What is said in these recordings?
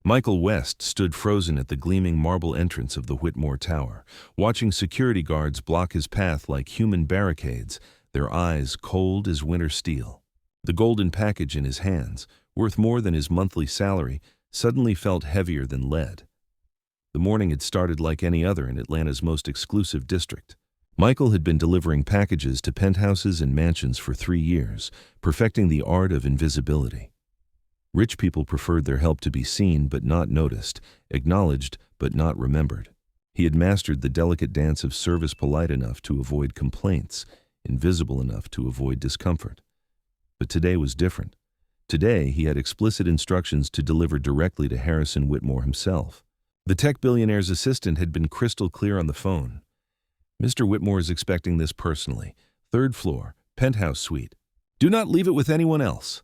Michael West stood frozen at the gleaming marble entrance of the Whitmore Tower, watching security guards block his path like human barricades, their eyes cold as winter steel. The golden package in his hands, worth more than his monthly salary, suddenly felt heavier than lead. The morning had started like any other in Atlanta's most exclusive district. Michael had been delivering packages to penthouses and mansions for 3 years, perfecting the art of invisibility. Rich people preferred their help to be seen but not noticed, acknowledged but not remembered. He had mastered the delicate dance of service, polite enough to avoid complaints, invisible enough to avoid discomfort. But today was different. Today, he had explicit instructions to deliver directly to Harrison Whitmore himself. The tech billionaire's assistant had been crystal clear on the phone. "Mr. Whitmore is expecting this personally. 3rd floor, penthouse suite. Do not leave it with anyone else."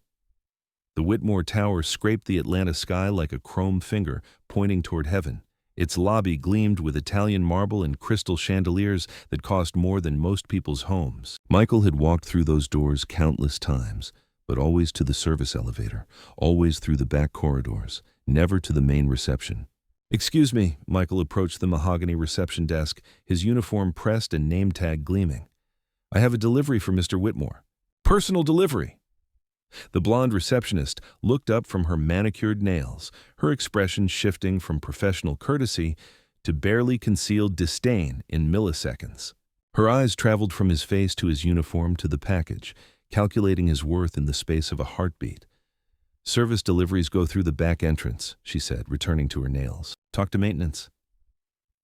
The Whitmore Tower scraped the Atlanta sky like a chrome finger pointing toward heaven. Its lobby gleamed with Italian marble and crystal chandeliers that cost more than most people's homes. Michael had walked through those doors countless times, but always to the service elevator, always through the back corridors, never to the main reception. "Excuse me," Michael approached the mahogany reception desk, his uniform pressed and name tag gleaming. "I have a delivery for Mr. Whitmore." "Personal delivery." The blonde receptionist looked up from her manicured nails, her expression shifting from professional courtesy to barely concealed disdain in milliseconds. Her eyes traveled from his face to his uniform to the package, calculating his worth in the space of a heartbeat. "Service deliveries go through the back entrance," she said, returning to her nails. "Talk to maintenance."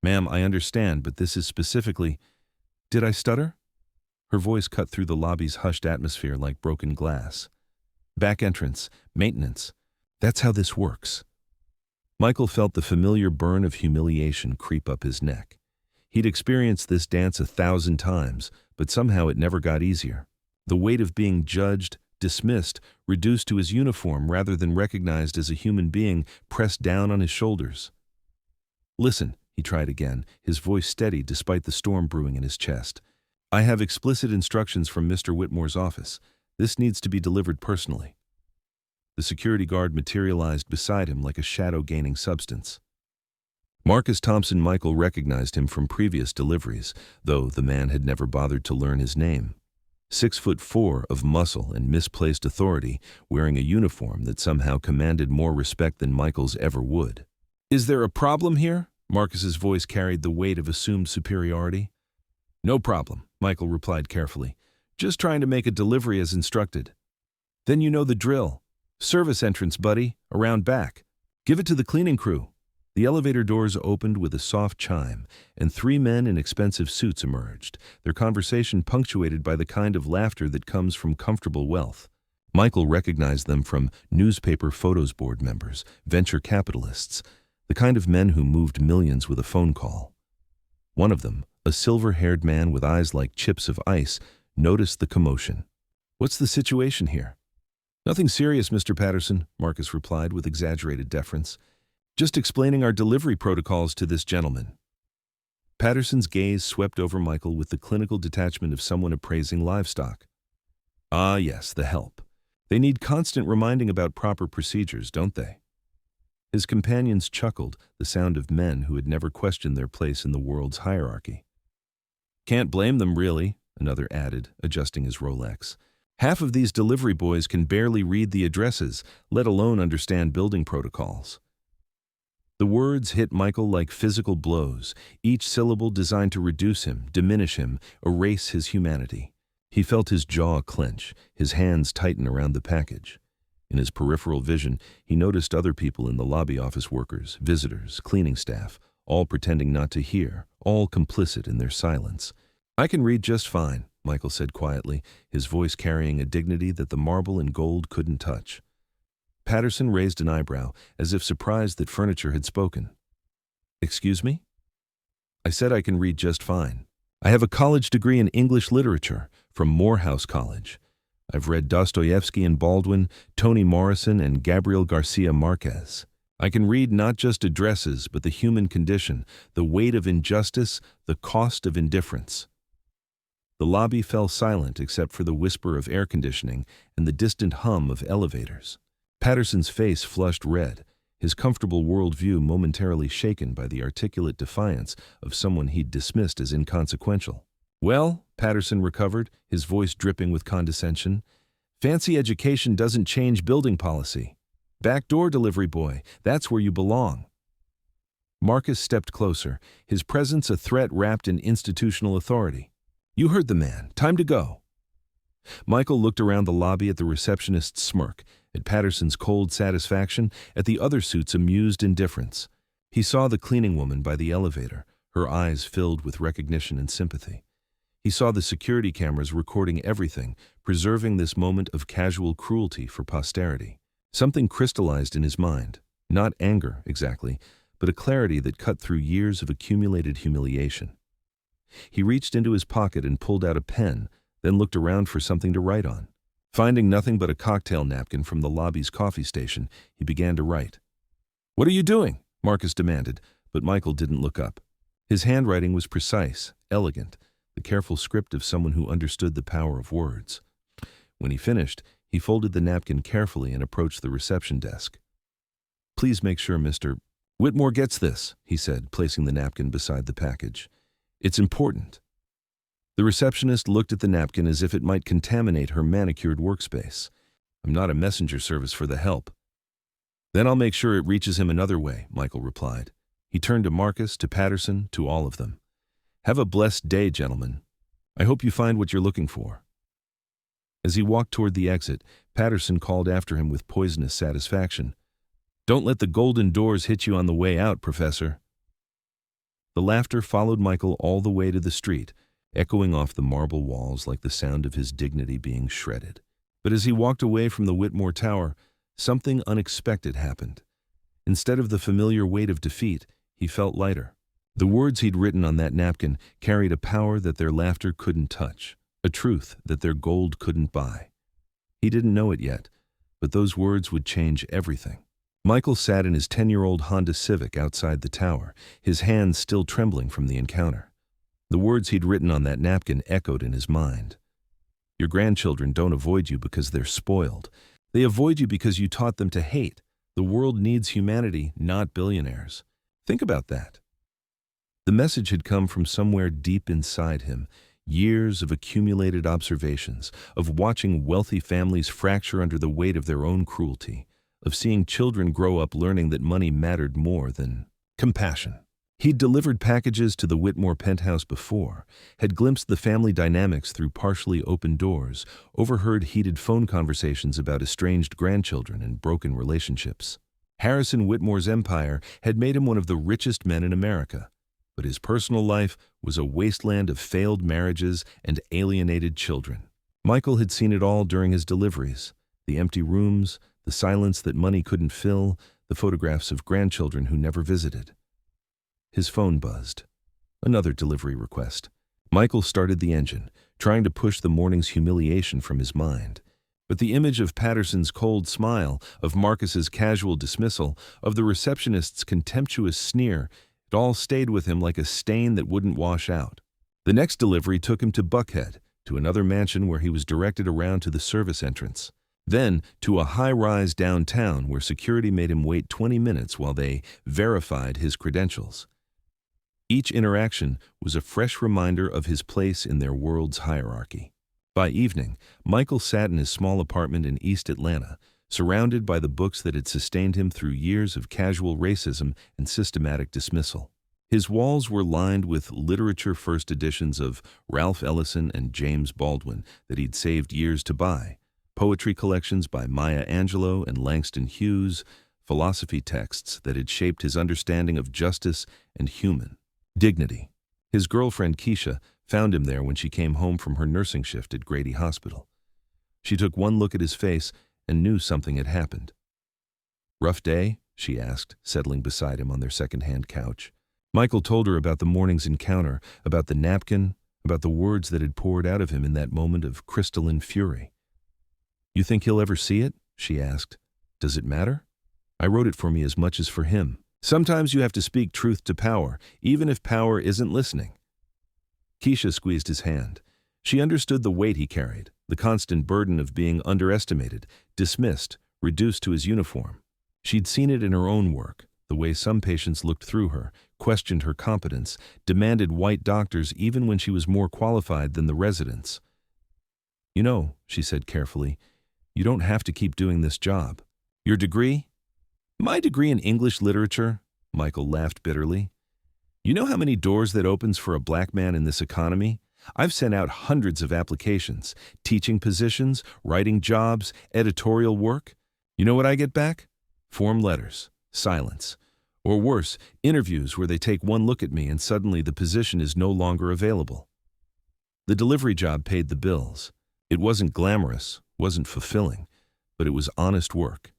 "Ma'am, I understand, but this is specifically—" Did I stutter? Her voice cut through the lobby's hushed atmosphere like broken glass. "Back entrance, maintenance. That's how this works." Michael felt the familiar burn of humiliation creep up his neck. He'd experienced this dance 1,000 times, but somehow it never got easier. The weight of being judged, dismissed, reduced to his uniform rather than recognized as a human being pressed down on his shoulders. "Listen," he tried again, his voice steady despite the storm brewing in his chest. "I have explicit instructions from Mr. Whitmore's office. This needs to be delivered personally." The security guard materialized beside him like a shadow-gaining substance. Marcus Thompson. Michael recognized him from previous deliveries, though the man had never bothered to learn his name. 6'4" of muscle and misplaced authority, wearing a uniform that somehow commanded more respect than Michael's ever would. "Is there a problem here?" Marcus's voice carried the weight of assumed superiority. "No problem," Michael replied carefully. "Just trying to make a delivery as instructed." "Then you know the drill. Service entrance, buddy, around back. Give it to the cleaning crew." The elevator doors opened with a soft chime, and 3 men in expensive suits emerged, their conversation punctuated by the kind of laughter that comes from comfortable wealth. Michael recognized them from newspaper photos board members, venture capitalists, the kind of men who moved millions with a phone call. One of them, a silver-haired man with eyes like chips of ice, noticed the commotion. "What's the situation here?" "Nothing serious, Mr. Patterson," Marcus replied with exaggerated deference. "Just explaining our delivery protocols to this gentleman." Patterson's gaze swept over Michael with the clinical detachment of someone appraising livestock. "Ah, yes, the help. They need constant reminding about proper procedures, don't they?" His companions chuckled, the sound of men who had never questioned their place in the world's hierarchy. "Can't blame them, really," another added, adjusting his Rolex. "Half of these delivery boys can barely read the addresses, let alone understand building protocols." The words hit Michael like physical blows, each syllable designed to reduce him, diminish him, erase his humanity. He felt his jaw clench, his hands tighten around the package. In his peripheral vision, he noticed other people in the lobby, office workers, visitors, cleaning staff, all pretending not to hear, all complicit in their silence. "I can read just fine," Michael said quietly, his voice carrying a dignity that the marble and gold couldn't touch. Patterson raised an eyebrow, as if surprised that furniture had spoken. "Excuse me?" "I said I can read just fine. I have a college degree in English literature from Morehouse College. I've read Dostoevsky and Baldwin, Toni Morrison, and Gabriel Garcia Marquez. I can read not just addresses, but the human condition, the weight of injustice, the cost of indifference." The lobby fell silent except for the whisper of air conditioning and the distant hum of elevators. Patterson's face flushed red, his comfortable worldview momentarily shaken by the articulate defiance of someone he'd dismissed as inconsequential. "Well," Patterson recovered, his voice dripping with condescension, "fancy education doesn't change building policy. Backdoor delivery boy, that's where you belong." Marcus stepped closer, his presence a threat wrapped in institutional authority. "You heard the man. Time to go." Michael looked around the lobby at the receptionist's smirk, at Patterson's cold satisfaction, at the other suit's amused indifference. He saw the cleaning woman by the elevator, her eyes filled with recognition and sympathy. He saw the security cameras recording everything, preserving this moment of casual cruelty for posterity. Something crystallized in his mind, not anger exactly, but a clarity that cut through years of accumulated humiliation. He reached into his pocket and pulled out a pen, then looked around for something to write on. Finding nothing but a cocktail napkin from the lobby's coffee station, he began to write. "What are you doing?" Marcus demanded, but Michael didn't look up. His handwriting was precise, elegant, the careful script of someone who understood the power of words. When he finished, he folded the napkin carefully and approached the reception desk. "Please make sure Mr. Whitmore gets this," he said, placing the napkin beside the package. "It's important." The receptionist looked at the napkin as if it might contaminate her manicured workspace. "I'm not a messenger service for the help." "Then I'll make sure it reaches him another way," Michael replied. He turned to Marcus, to Patterson, to all of them. "Have a blessed day, gentlemen. I hope you find what you're looking for." As he walked toward the exit, Patterson called after him with poisonous satisfaction. "Don't let the golden doors hit you on the way out, Professor." The laughter followed Michael all the way to the street, echoing off the marble walls like the sound of his dignity being shredded. But as he walked away from the Whitmore Tower, something unexpected happened. Instead of the familiar weight of defeat, he felt lighter. The words he'd written on that napkin carried a power that their laughter couldn't touch, a truth that their gold couldn't buy. He didn't know it yet, but those words would change everything. Michael sat in his 10-year-old Honda Civic outside the tower, his hands still trembling from the encounter. The words he'd written on that napkin echoed in his mind. "Your grandchildren don't avoid you because they're spoiled. They avoid you because you taught them to hate. The world needs humanity, not billionaires." Think about that. The message had come from somewhere deep inside him, years of accumulated observations, of watching wealthy families fracture under the weight of their own cruelty, of seeing children grow up learning that money mattered more than compassion. He'd delivered packages to the Whitmore penthouse before, had glimpsed the family dynamics through partially open doors, overheard heated phone conversations about estranged grandchildren and broken relationships. Harrison Whitmore's empire had made him one of the richest men in America, but his personal life was a wasteland of failed marriages and alienated children. Michael had seen it all during his deliveries: the empty rooms, the silence that money couldn't fill, the photographs of grandchildren who never visited. His phone buzzed. Another delivery request. Michael started the engine, trying to push the morning's humiliation from his mind. But the image of Patterson's cold smile, of Marcus's casual dismissal, of the receptionist's contemptuous sneer, it all stayed with him like a stain that wouldn't wash out. The next delivery took him to Buckhead, to another mansion where he was directed around to the service entrance. Then to a high-rise downtown where security made him wait 20 minutes while they verified his credentials. Each interaction was a fresh reminder of his place in their world's hierarchy. By evening, Michael sat in his small apartment in East Atlanta, surrounded by the books that had sustained him through years of casual racism and systematic dismissal. His walls were lined with literature first editions of Ralph Ellison and James Baldwin that he'd saved years to buy, poetry collections by Maya Angelou and Langston Hughes, philosophy texts that had shaped his understanding of justice and human dignity. His girlfriend Keisha found him there when she came home from her nursing shift at Grady Hospital. She took one look at his face and knew something had happened. "Rough day?" she asked, settling beside him on their second-hand couch. Michael told her about the morning's encounter, about the napkin, about the words that had poured out of him in that moment of crystalline fury. "You think he'll ever see it?" she asked. "Does it matter? I wrote it for me as much as for him. Sometimes you have to speak truth to power, even if power isn't listening." Keisha squeezed his hand. She understood the weight he carried, the constant burden of being underestimated, dismissed, reduced to his uniform. She'd seen it in her own work, the way some patients looked through her, questioned her competence, demanded white doctors even when she was more qualified than the residents. "You know," she said carefully, "you don't have to keep doing this job. Your degree?" "My degree in English literature," Michael laughed bitterly. "You know how many doors that opens for a black man in this economy? I've sent out hundreds of applications, teaching positions, writing jobs, editorial work. You know what I get back? Form letters, silence. Or worse, interviews where they take one look at me and suddenly the position is no longer available." The delivery job paid the bills. It wasn't glamorous, wasn't fulfilling, but it was honest work.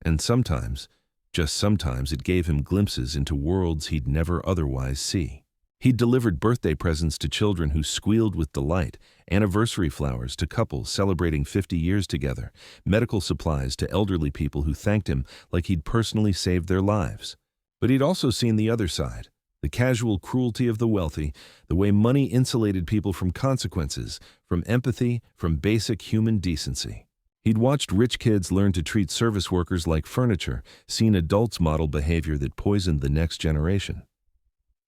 And sometimes, just sometimes, it gave him glimpses into worlds he'd never otherwise see. He'd delivered birthday presents to children who squealed with delight, anniversary flowers to couples celebrating 50 years together, medical supplies to elderly people who thanked him like he'd personally saved their lives. But he'd also seen the other side, the casual cruelty of the wealthy, the way money insulated people from consequences, from empathy, from basic human decency. He'd watched rich kids learn to treat service workers like furniture, seen adults model behavior that poisoned the next generation.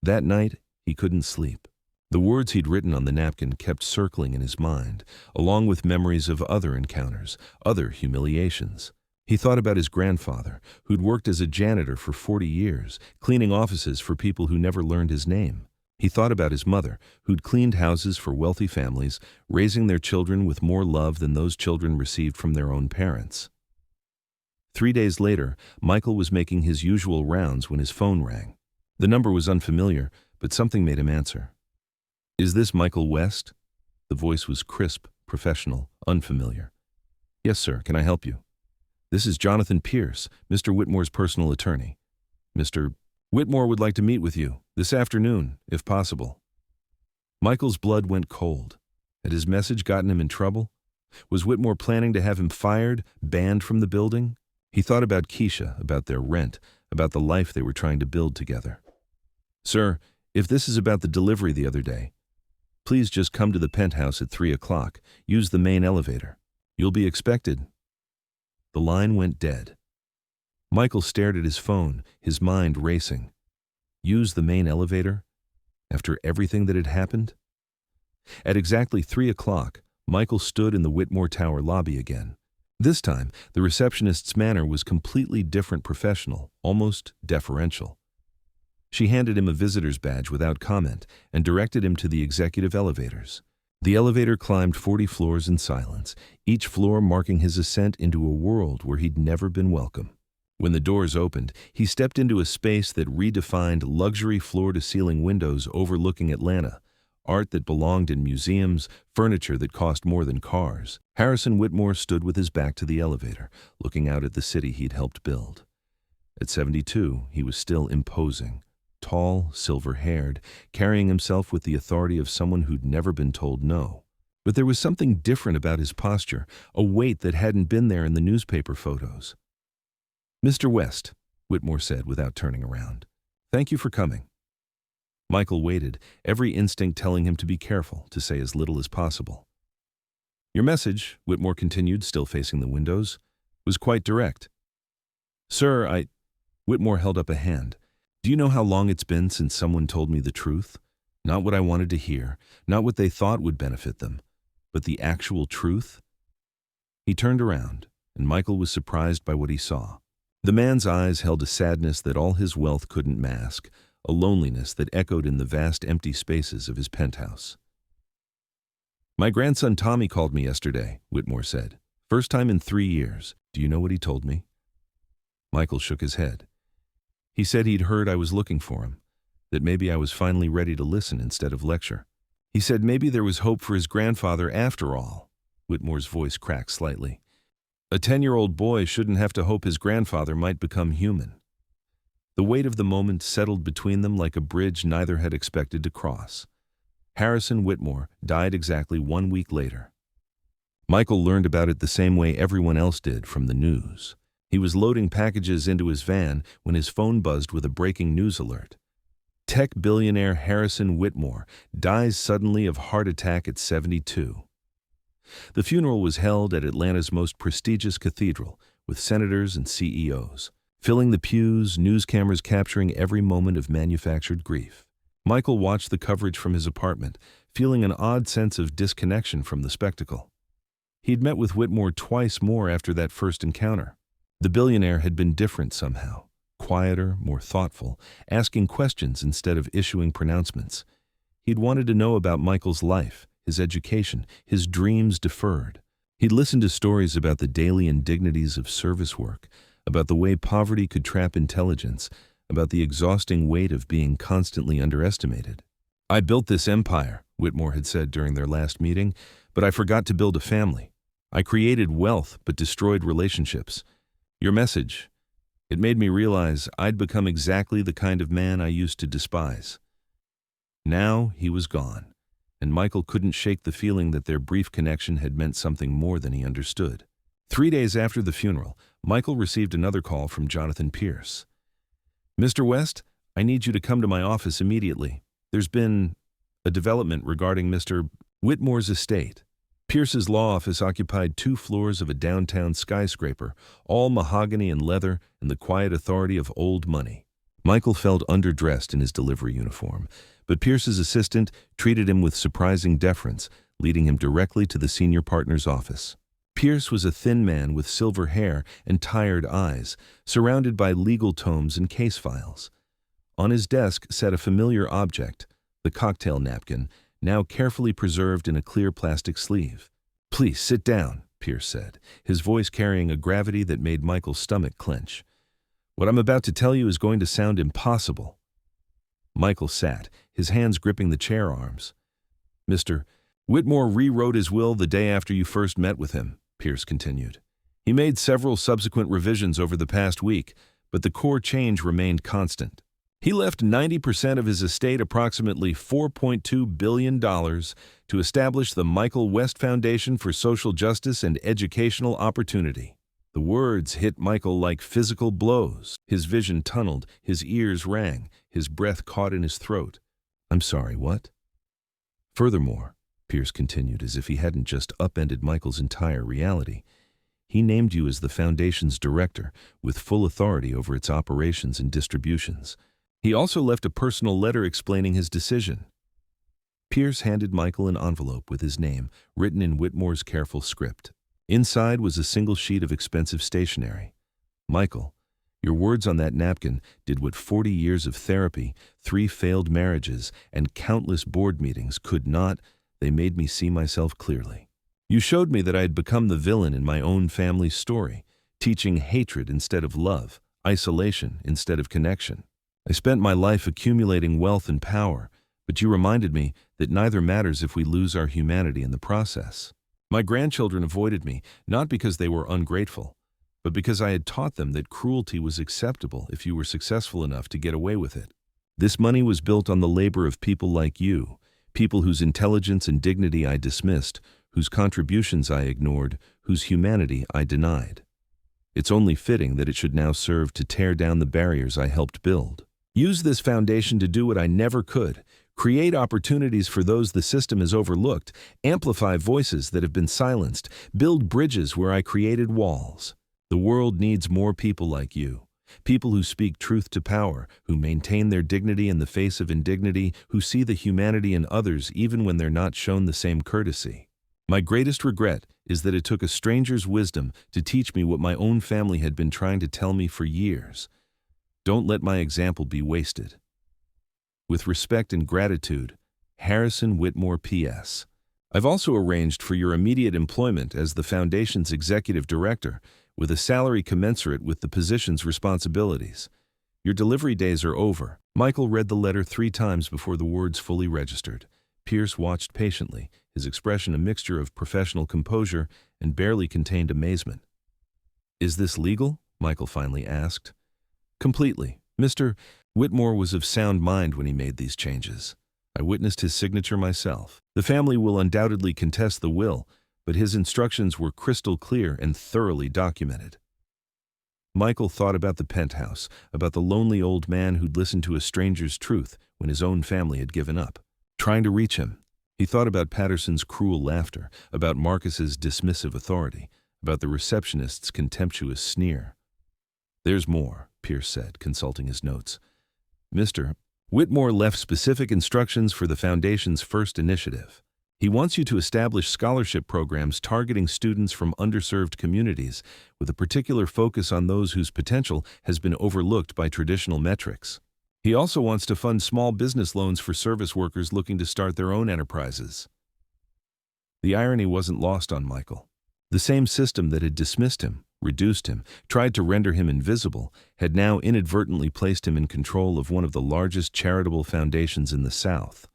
That night, he couldn't sleep. The words he'd written on the napkin kept circling in his mind, along with memories of other encounters, other humiliations. He thought about his grandfather, who'd worked as a janitor for 40 years, cleaning offices for people who never learned his name. He thought about his mother, who'd cleaned houses for wealthy families, raising their children with more love than those children received from their own parents. 3 days later, Michael was making his usual rounds when his phone rang. The number was unfamiliar, but something made him answer. "Is this Michael West?" The voice was crisp, professional, unfamiliar. "Yes, sir. Can I help you?" "This is Jonathan Pierce, Mr. Whitmore's personal attorney. Mr. Whitmore would like to meet with you, this afternoon, if possible." Michael's blood went cold. Had his message gotten him in trouble? Was Whitmore planning to have him fired, banned from the building? He thought about Keisha, about their rent, about the life they were trying to build together. "Sir, if this is about the delivery the other day, please just come to the penthouse at 3 o'clock. Use the main elevator. You'll be expected." The line went dead. Michael stared at his phone, his mind racing. Use the main elevator? After everything that had happened? At exactly 3 o'clock, Michael stood in the Whitmore Tower lobby again. This time, the receptionist's manner was completely different, professional, almost deferential. She handed him a visitor's badge without comment and directed him to the executive elevators. The elevator climbed 40 floors in silence, each floor marking his ascent into a world where he'd never been welcome. When the doors opened, he stepped into a space that redefined luxury floor-to-ceiling windows overlooking Atlanta, art that belonged in museums, furniture that cost more than cars. Harrison Whitmore stood with his back to the elevator, looking out at the city he'd helped build. At 72, he was still imposing. Tall, silver-haired, carrying himself with the authority of someone who'd never been told no. But there was something different about his posture, a weight that hadn't been there in the newspaper photos. "Mr. West," Whitmore said without turning around. "Thank you for coming." Michael waited, every instinct telling him to be careful, to say as little as possible. "Your message," Whitmore continued, still facing the windows, "was quite direct." "Sir, Whitmore held up a hand. "Do you know how long it's been since someone told me the truth? Not what I wanted to hear, not what they thought would benefit them, but the actual truth?" He turned around, and Michael was surprised by what he saw. The man's eyes held a sadness that all his wealth couldn't mask, a loneliness that echoed in the vast empty spaces of his penthouse. "My grandson Tommy called me yesterday," Whitmore said. "First time in 3 years. Do you know what he told me?" Michael shook his head. "He said he'd heard I was looking for him, that maybe I was finally ready to listen instead of lecture. He said maybe there was hope for his grandfather after all." Whitmore's voice cracked slightly. "A 10-year-old boy shouldn't have to hope his grandfather might become human." The weight of the moment settled between them like a bridge neither had expected to cross. Harrison Whitmore died exactly 1 week later. Michael learned about it the same way everyone else did, from the news. He was loading packages into his van when his phone buzzed with a breaking news alert. Tech billionaire Harrison Whitmore dies suddenly of heart attack at 72. The funeral was held at Atlanta's most prestigious cathedral, with senators and CEOs. filling the pews, news cameras capturing every moment of manufactured grief. Michael watched the coverage from his apartment, feeling an odd sense of disconnection from the spectacle. He'd met with Whitmore twice more after that first encounter. The billionaire had been different somehow, quieter, more thoughtful, asking questions instead of issuing pronouncements. He'd wanted to know about Michael's life, his education, his dreams deferred. He'd listened to stories about the daily indignities of service work, about the way poverty could trap intelligence, about the exhausting weight of being constantly underestimated. "I built this empire," Whitmore had said during their last meeting, "but I forgot to build a family. I created wealth but destroyed relationships. Your message, it made me realize I'd become exactly the kind of man I used to despise." Now he was gone, and Michael couldn't shake the feeling that their brief connection had meant something more than he understood. 3 days after the funeral, Michael received another call from Jonathan Pierce. "Mr. West, I need you to come to my office immediately. There's been a development regarding Mr. Whitmore's estate." Pierce's law office occupied 2 floors of a downtown skyscraper, all mahogany and leather and the quiet authority of old money. Michael felt underdressed in his delivery uniform, but Pierce's assistant treated him with surprising deference, leading him directly to the senior partner's office. Pierce was a thin man with silver hair and tired eyes, surrounded by legal tomes and case files. On his desk sat a familiar object, the cocktail napkin, now carefully preserved in a clear plastic sleeve. "Please sit down," Pierce said, his voice carrying a gravity that made Michael's stomach clench. "What I'm about to tell you is going to sound impossible." Michael sat, his hands gripping the chair arms. "Mr. Whitmore rewrote his will the day after you first met with him," Pierce continued. "He made several subsequent revisions over the past week, but the core change remained constant. He left 90% of his estate, approximately $4.2 billion, to establish the Michael West Foundation for Social Justice and Educational Opportunity." The words hit Michael like physical blows. His vision tunneled, his ears rang, his breath caught in his throat. "I'm sorry, what?" "Furthermore," Pierce continued as if he hadn't just upended Michael's entire reality, "he named you as the Foundation's director, with full authority over its operations and distributions. He also left a personal letter explaining his decision." Pierce handed Michael an envelope with his name, written in Whitmore's careful script. Inside was a single sheet of expensive stationery. "Michael, your words on that napkin did what 40 years of therapy, 3 failed marriages, and countless board meetings could not. They made me see myself clearly. You showed me that I had become the villain in my own family's story, teaching hatred instead of love, isolation instead of connection. I spent my life accumulating wealth and power, but you reminded me that neither matters if we lose our humanity in the process. My grandchildren avoided me, not because they were ungrateful, but because I had taught them that cruelty was acceptable if you were successful enough to get away with it. This money was built on the labor of people like you, people whose intelligence and dignity I dismissed, whose contributions I ignored, whose humanity I denied. It's only fitting that it should now serve to tear down the barriers I helped build. Use this foundation to do what I never could, create opportunities for those the system has overlooked, amplify voices that have been silenced, build bridges where I created walls. The world needs more people like you. People who speak truth to power, who maintain their dignity in the face of indignity, who see the humanity in others even when they're not shown the same courtesy. My greatest regret is that it took a stranger's wisdom to teach me what my own family had been trying to tell me for years. Don't let my example be wasted. With respect and gratitude, Harrison Whitmore P.S. I've also arranged for your immediate employment as the Foundation's executive director, with a salary commensurate with the position's responsibilities. Your delivery days are over. Michael read the letter 3 times before the words fully registered. Pierce watched patiently, his expression a mixture of professional composure and barely contained amazement. Is this legal? Michael finally asked. Completely. Mr. Whitmore was of sound mind when he made these changes. I witnessed his signature myself. The family will undoubtedly contest the will, but his instructions were crystal clear and thoroughly documented. Michael thought about the penthouse, about the lonely old man who'd listened to a stranger's truth when his own family had given up, trying to reach him. He thought about Patterson's cruel laughter, about Marcus's dismissive authority, about the receptionist's contemptuous sneer. There's more. Pierce said, consulting his notes. Mr. Whitmore left specific instructions for the Foundation's first initiative. He wants you to establish scholarship programs targeting students from underserved communities, with a particular focus on those whose potential has been overlooked by traditional metrics. He also wants to fund small business loans for service workers looking to start their own enterprises. The irony wasn't lost on Michael. The same system that had dismissed him, reduced him, tried to render him invisible, had now inadvertently placed him in control of one of the largest charitable foundations in the South.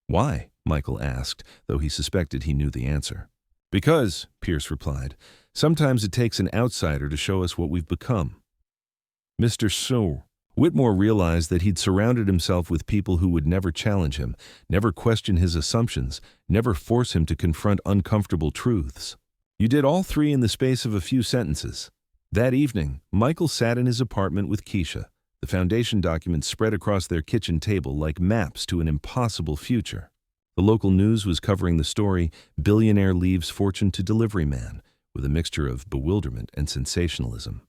Why? Michael asked, though he suspected he knew the answer. Because, Pierce replied, sometimes it takes an outsider to show us what we've become. Mr. So, Whitmore realized that he'd surrounded himself with people who would never challenge him, never question his assumptions, never force him to confront uncomfortable truths. You did all three in the space of a few sentences. That evening, Michael sat in his apartment with Keisha, the foundation documents spread across their kitchen table like maps to an impossible future. The local news was covering the story, Billionaire Leaves Fortune to Delivery Man, with a mixture of bewilderment and sensationalism.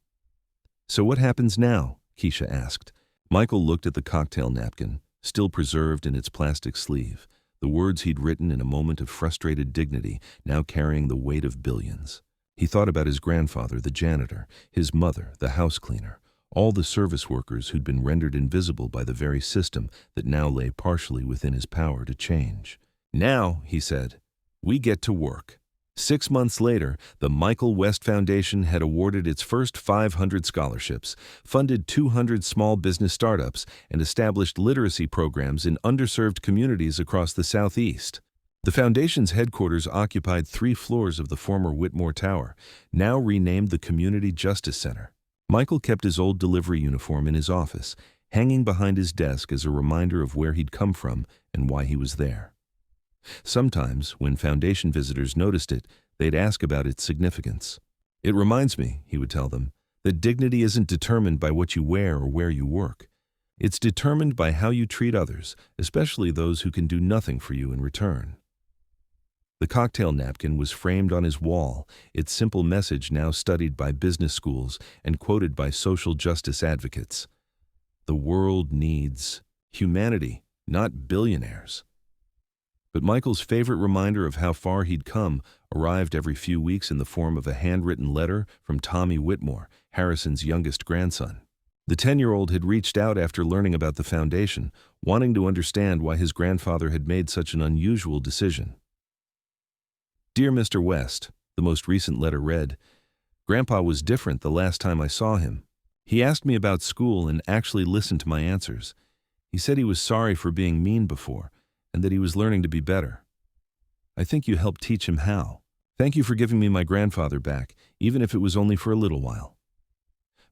So what happens now? Keisha asked. Michael looked at the cocktail napkin, still preserved in its plastic sleeve, the words he'd written in a moment of frustrated dignity, now carrying the weight of billions. He thought about his grandfather, the janitor, his mother, the house cleaner, all the service workers who'd been rendered invisible by the very system that now lay partially within his power to change. Now, he said, we get to work. 6 months later, the Michael West Foundation had awarded its first 500 scholarships, funded 200 small business startups, and established literacy programs in underserved communities across the Southeast. The foundation's headquarters occupied 3 floors of the former Whitmore Tower, now renamed the Community Justice Center. Michael kept his old delivery uniform in his office, hanging behind his desk as a reminder of where he'd come from and why he was there. Sometimes, when foundation visitors noticed it, they'd ask about its significance. It reminds me, he would tell them, that dignity isn't determined by what you wear or where you work. It's determined by how you treat others, especially those who can do nothing for you in return. The cocktail napkin was framed on his wall, its simple message now studied by business schools and quoted by social justice advocates. The world needs humanity, not billionaires. But Michael's favorite reminder of how far he'd come arrived every few weeks in the form of a handwritten letter from Tommy Whitmore, Harrison's youngest grandson. The 10-year-old had reached out after learning about the foundation, wanting to understand why his grandfather had made such an unusual decision. Dear Mr. West, the most recent letter read, Grandpa was different the last time I saw him. He asked me about school and actually listened to my answers. He said he was sorry for being mean before, and that he was learning to be better. I think you helped teach him how. Thank you for giving me my grandfather back, even if it was only for a little while.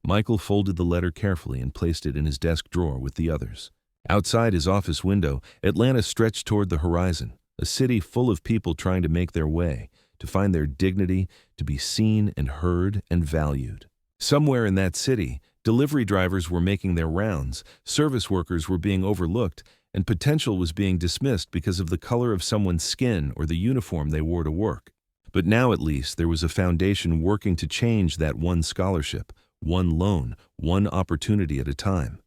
Michael folded the letter carefully and placed it in his desk drawer with the others. Outside his office window, Atlanta stretched toward the horizon, a city full of people trying to make their way, to find their dignity, to be seen and heard and valued. Somewhere in that city, delivery drivers were making their rounds, service workers were being overlooked, and potential was being dismissed because of the color of someone's skin or the uniform they wore to work. But now at least there was a foundation working to change that one scholarship, one loan, one opportunity at a time.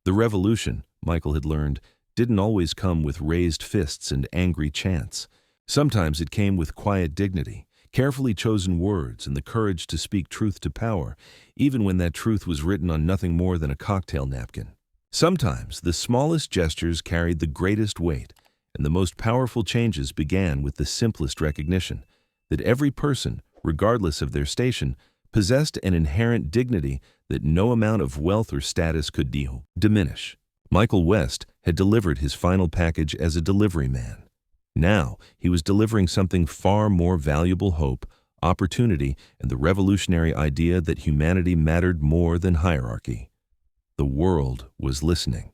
The revolution, Michael had learned, didn't always come with raised fists and angry chants. Sometimes it came with quiet dignity, carefully chosen words, and the courage to speak truth to power, even when that truth was written on nothing more than a cocktail napkin. Sometimes the smallest gestures carried the greatest weight, and the most powerful changes began with the simplest recognition that every person, regardless of their station, possessed an inherent dignity that no amount of wealth or status could diminish. Michael West had delivered his final package as a delivery man. Now he was delivering something far more valuable: hope, opportunity, and the revolutionary idea that humanity mattered more than hierarchy. The world was listening.